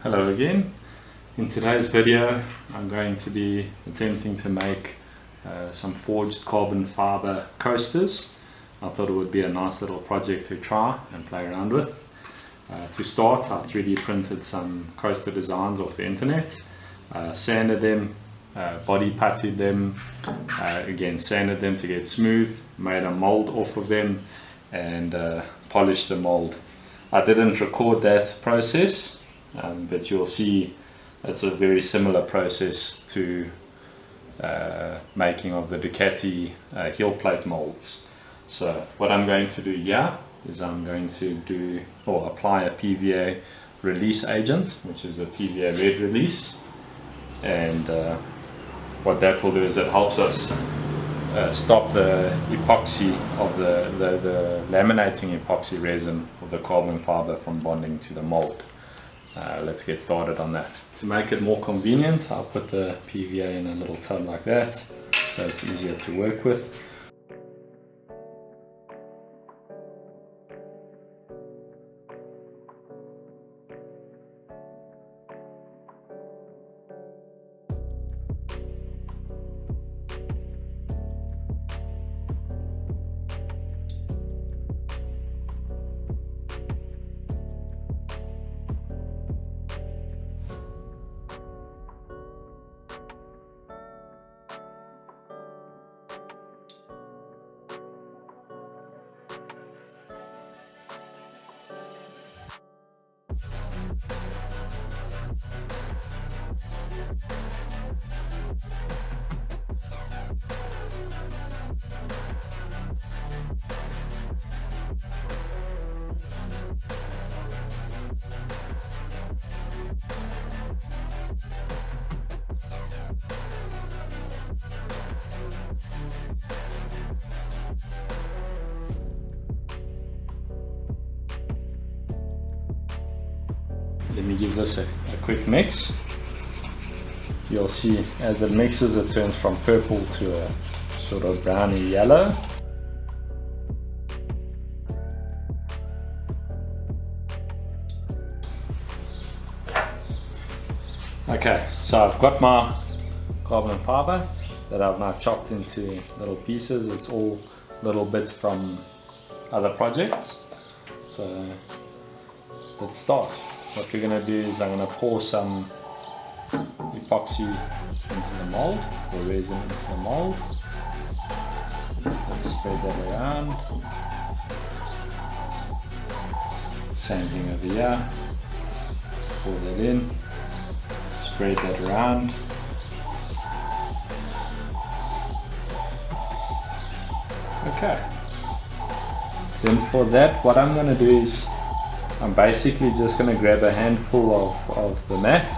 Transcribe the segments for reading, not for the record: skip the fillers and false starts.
Hello again. In today's video I'm going to be attempting to make some forged carbon fiber coasters. I thought it would be a nice little project to try and play around with. To start, I've 3D printed some coaster designs off the internet, sanded them, body puttied them, again sanded them to get smooth, made a mold off of them and polished the mold. I didn't record that process, but you'll see it's a very similar process to making of the Ducati heel plate molds. So what I'm going to do here is I'm going to do or apply a PVA release agent, which is a PVA red release, and what that will do is it helps us stop the epoxy of the laminating epoxy resin of the carbon fiber from bonding to the mold. Let's get started on that. To make it more convenient, I'll put the PVA in a little tub like that so it's easier to work with. Let me give this a quick mix. You'll see as it mixes it turns from purple to a sort of browny yellow. Okay, so I've got my carbon fiber that I've now chopped into little pieces. It's all little bits from other projects. So let's start. What we're going to do is I'm going to pour some epoxy into the mold, or resin into the mold. Let's spread that around. Same thing over here. Pour that in. Spread that around. Okay. Then for that, what I'm going to do is I'm basically just going to grab a handful of the mat.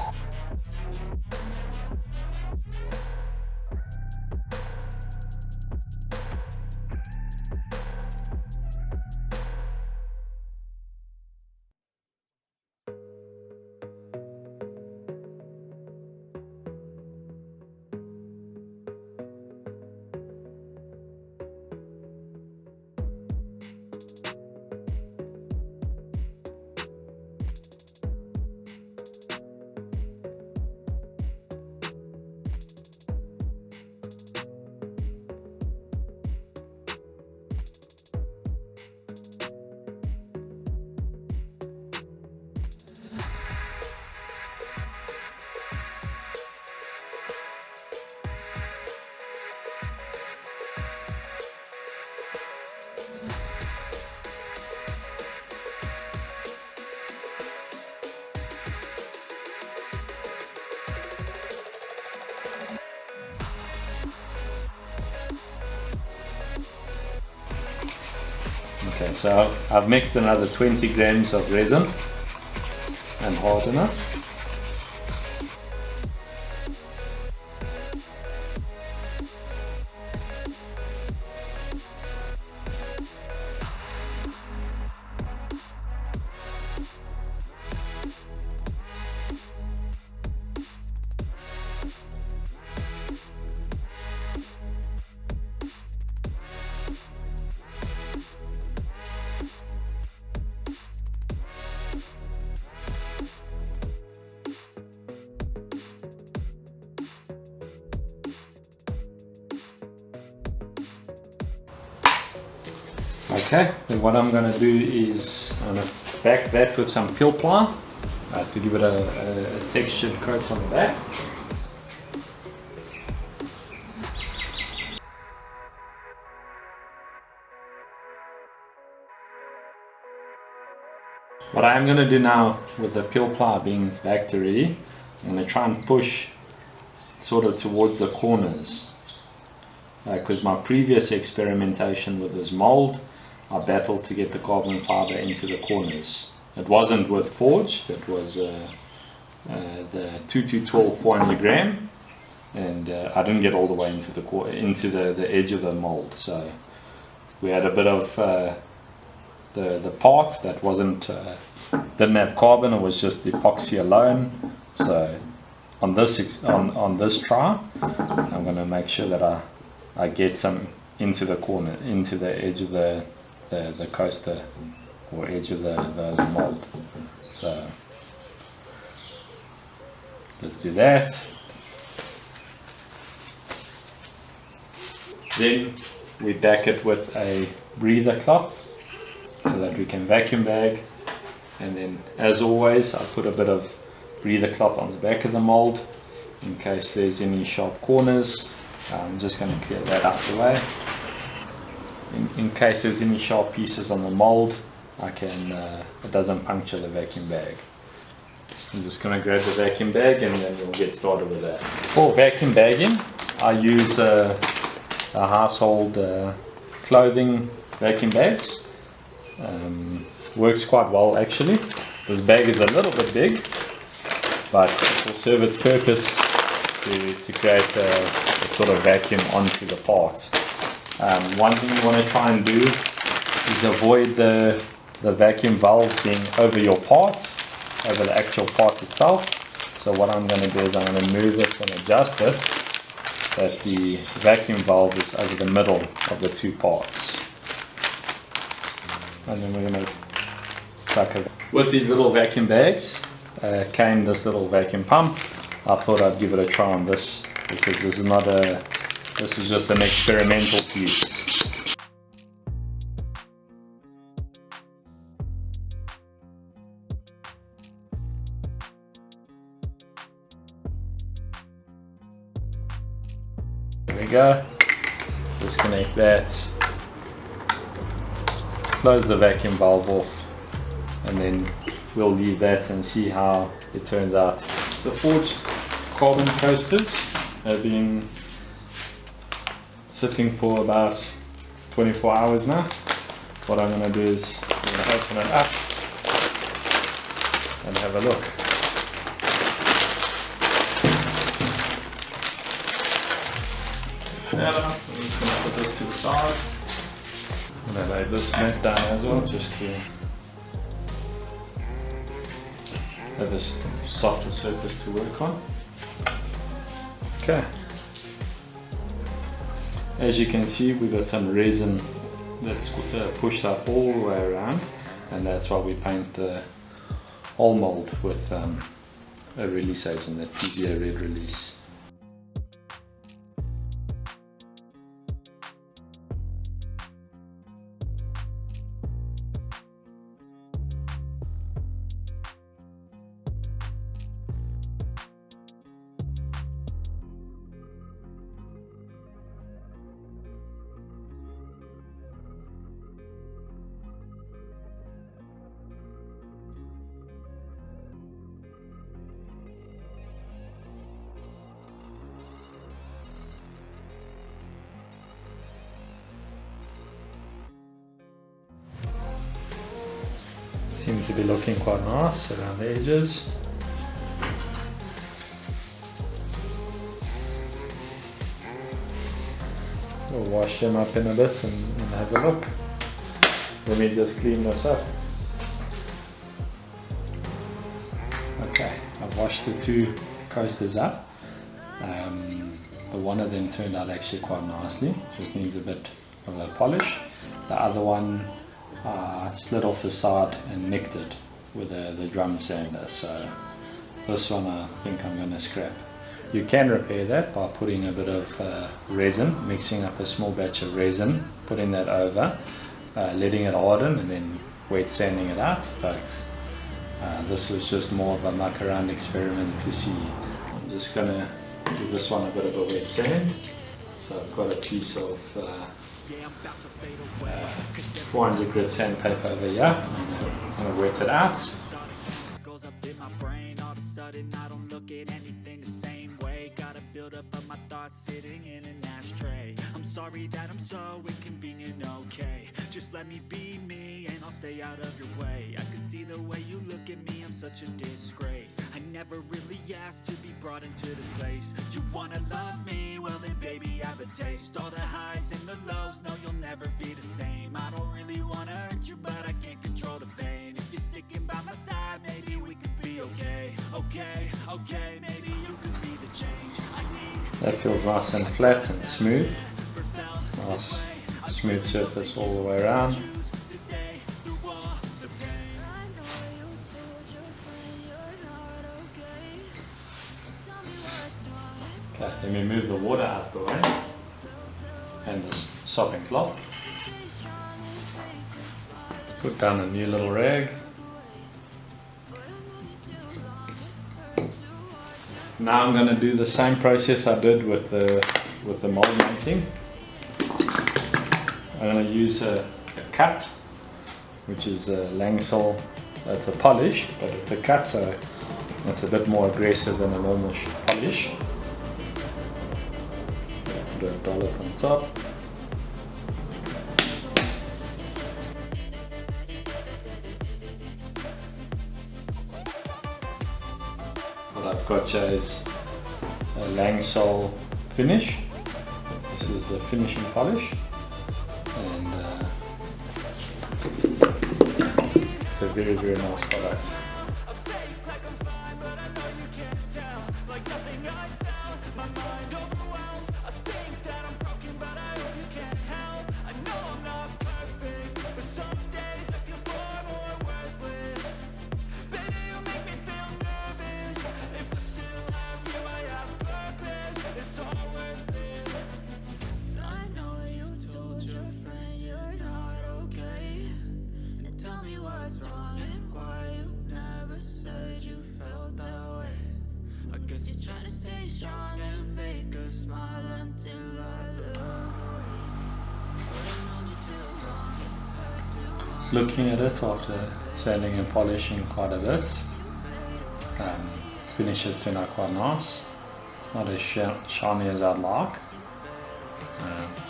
Okay, so I've mixed another 20 grams of resin and hardener. Okay, then what I'm going to do is I'm going to back that with some peel ply to give it a textured coat on the back. What I'm going to do now with the peel ply being backed already, I'm going to try and push sort of towards the corners, because my previous experimentation with this mold, I battled to get the carbon fiber into the corners. It wasn't with forged, it was the 2212 400 gram, and I didn't get all the way into the edge of the mold. So we had a bit of the part that didn't have carbon, it was just epoxy alone. So on this try, I'm going to make sure that I get some into the corner, into the edge of the coaster, or edge of the mold. So let's do that. Then we back it with a breather cloth so that we can vacuum bag, and then as always I put a bit of breather cloth on the back of the mold in case there's any sharp corners. I'm just going to clear that out the way. In case there's any sharp pieces on the mold, it doesn't puncture the vacuum bag. I'm just going to grab the vacuum bag and then we'll get started with that. For vacuum bagging, I use a household clothing vacuum bags. Works quite well actually. This bag is a little bit big, but it will serve its purpose to create a sort of vacuum onto the part. One thing you want to try and do is avoid the vacuum valve being over your part, over the actual part itself. So what I'm going to do is I'm going to move it and adjust it that the vacuum valve is over the middle of the two parts. And then we're going to suck it. With these little vacuum bags came this little vacuum pump. I thought I'd give it a try on this because this is just an experimental piece. There we go. Disconnect that. Close the vacuum valve off, and then we'll leave that and see how it turns out. The forged carbon coasters have been sitting for about 24 hours now. What I'm going to do is I'm going to open it up and have a look. I'm just going to put this to the side. I'm going to lay this mat down as well, just to have this softer surface to work on. Okay. As you can see, we've got some resin that's pushed up all the way around, and that's why we paint the whole mold with a release agent, that PVA red release. Seem to be looking quite nice around the edges. We'll wash them up in a bit and have a look. Let me just clean this up. Okay, I've washed the two coasters up. The one of them turned out actually quite nicely, just needs a bit of a polish. The other one slid off the side and nicked it with the drum sander, so this one I think I'm going to scrap. You can repair that by putting a bit of resin, mixing up a small batch of resin, putting that over, letting it harden and then wet sanding it out, but this was just more of a muck around experiment to see. I'm just gonna give this one a bit of a wet sand. So I've got a piece of 400 grit sandpaper over here. I'm gonna wet it out. I'm sorry that I'm so inconvenient, okay? Just let me be me and I'll stay out of your way. I can see the way you look at me, I'm such a disgrace. I never really asked to be brought into this place. You wanna love me? Well then baby have a taste. All the highs and the lows, no you'll never be the same. I don't really wanna hurt you but I can't control the pain. If you're sticking by my side, maybe we could be okay. Okay, maybe you could be the change I need. That feels nice and flat and smooth. Nice smooth surface all the way around. Okay, let me move the water out of the way and this sopping cloth. Let's put down a new little rag. Now I'm going to do the same process I did with the mold making. I'm going to use a cut, which is a Langsol. It's a polish, but it's a cut, so it's a bit more aggressive than a normal polish. Put a dollop on top. What I've got here is a Langsol finish. This is the finishing polish, and it's a very, very nice product. Trying to stay strong and fake a smile until I look away. Looking at it after sanding and polishing quite a bit, finishes turn out quite nice. It's not as shiny as I'd like,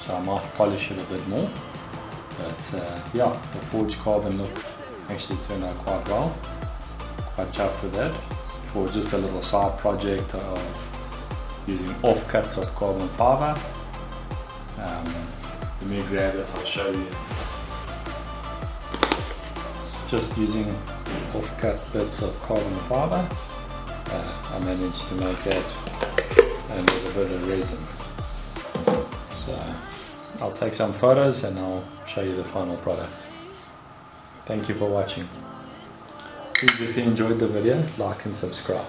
so I might polish it a bit more. But yeah, the forged carbon look actually turned out quite well. Quite chuffed with that. For just a little side project of using offcuts of carbon fiber. Let me grab it, I'll show you. Just using offcut bits of carbon fiber, I managed to make that and with a bit of resin. So I'll take some photos and I'll show you the final product. Thank you for watching. Please, if you enjoyed the video, like and subscribe.